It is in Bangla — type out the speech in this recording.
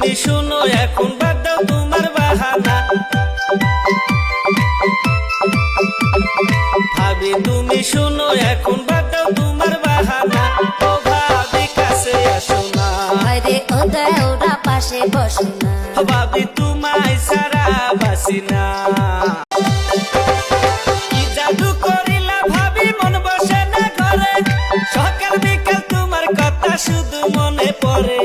তুমি শুনো এখন বাদ দাও তোমার বাহানা। ভাবি তুমি শুনো এখন বাদ দাও তোমার বাহানা। ও ভাবি কাছে আসো না, আরে ওদের ওরা পাশে বসো না। ভাবি তোমায় ছাড়া বাসি না। কি জাদু করিলা ভাবি মন বসে না ঘরে, সকাল বিকাল তোমার কথা শুধু মনে পড়ে।